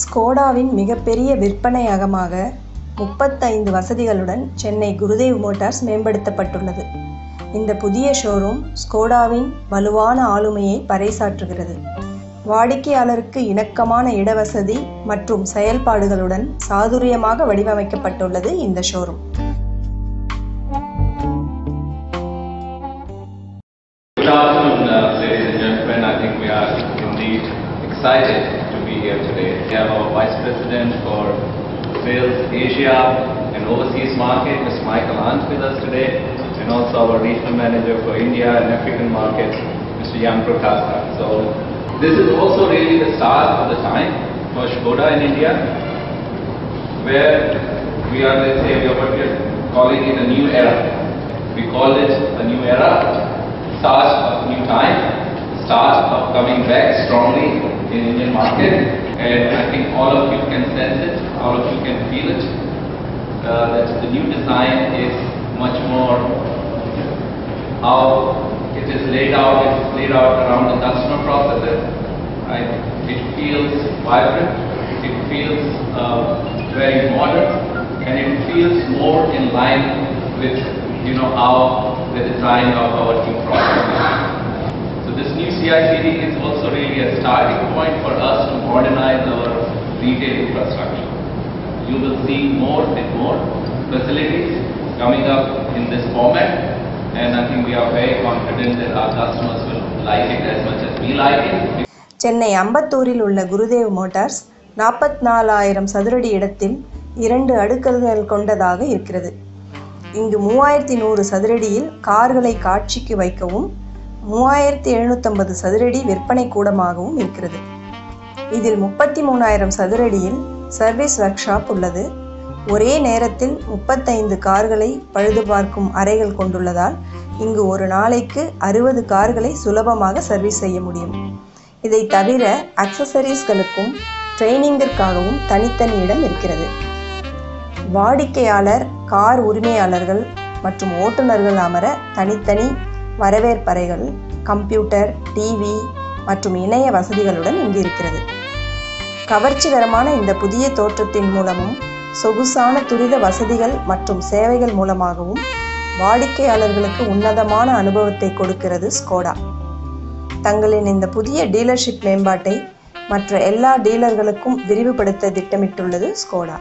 ஸ்கோடாவின் மிகப்பெரிய விற்பனையகமாக 35 வசதிகளுடன் சென்னை குருதேவ் மோட்டார்ஸ் மேம்படுத்தப்பட்டுள்ளது. இந்த புதிய ஷோரூம் ஸ்கோடாவின் வலுவான ஆளுமையை பறைசாற்றுகிறது. வாடிக்கையாளருக்கு இணக்கமான இடவசதி மற்றும் செயல்பாடுகளுடன் சாதுரியமாக வடிவமைக்கப்பட்டுள்ளது இந்த showroom. Good afternoon, ladies and gentlemen. I think we are indeed excited to be here today. We have our Vice President for Sales Asia and Overseas Market, Mr. Michael Hunt, with us today, and also our Regional Manager for India and African Markets, Mr. Jan Prakash. So this is also really the start of the time for Skoda in India, where we are, let's say, what we are calling it a new era. We call it a new era. Start of new time, start of coming back strongly in Indian market, and I think all of you can sense it, all of you can feel it, that the new design is much more how it is laid out around the customer processes. Right? It feels vibrant, it feels very modern, and it feels more in line with how the design of our new product. So this new CICD is also really a starting point for us to modernize our retail infrastructure. You will see more and more facilities coming up in this format, and I think we are very confident that our customers will like it as much as we like it. Chennai அம்பத்தூரில் உள்ள Gurudev Motors 44,000 சதுரடி இடத்தில் 2 அடுக்குகள் கொண்டதாக இருக்கிறது. இங்கு 3100 சதுரடியில் கார்களை காட்சிக்கு வைக்கவும் 3750 சதுரடி விற்பனை கூடமாகவும் இருக்கிறது. இதில் 33,000 சதுரடியில் சர்வீஸ் ஒர்க் ஷாப் உள்ளது. ஒரே நேரத்தில் 35 கார்களை பழுது பார்க்கும் அறைகள் கொண்டுள்ளதால் இங்கு ஒரு நாளைக்கு 60 கார்களை சுலபமாக சர்வீஸ் செய்ய முடியும். இதை தவிர அக்சசரிஸ்களுக்கும் ட்ரெயினிங்கிற்காகவும் தனித்தனி இடம் இருக்கிறது. வாடிக்கையாளர், கார் உரிமையாளர்கள் மற்றும் ஓட்டுநர்கள் அமர தனித்தனி வரவேற்பறைகள், கம்ப்யூட்டர், டிவி மற்றும் இணைய வசதிகளுடன் இங்கு இருக்கிறது. கவர்ச்சிகரமான இந்த புதிய தோற்றத்தின் மூலமும் சொகுசான துரித வசதிகள் மற்றும் சேவைகள் மூலமாகவும் வாடிக்கையாளர்களுக்கு உன்னதமான அனுபவத்தை கொடுக்கிறது ஸ்கோடா. தங்களின் இந்த புதிய டீலர்ஷிப் மேம்பாட்டை மற்ற எல்லா டீலர்களுக்கும் விரிவுபடுத்த திட்டமிட்டுள்ளது ஸ்கோடா.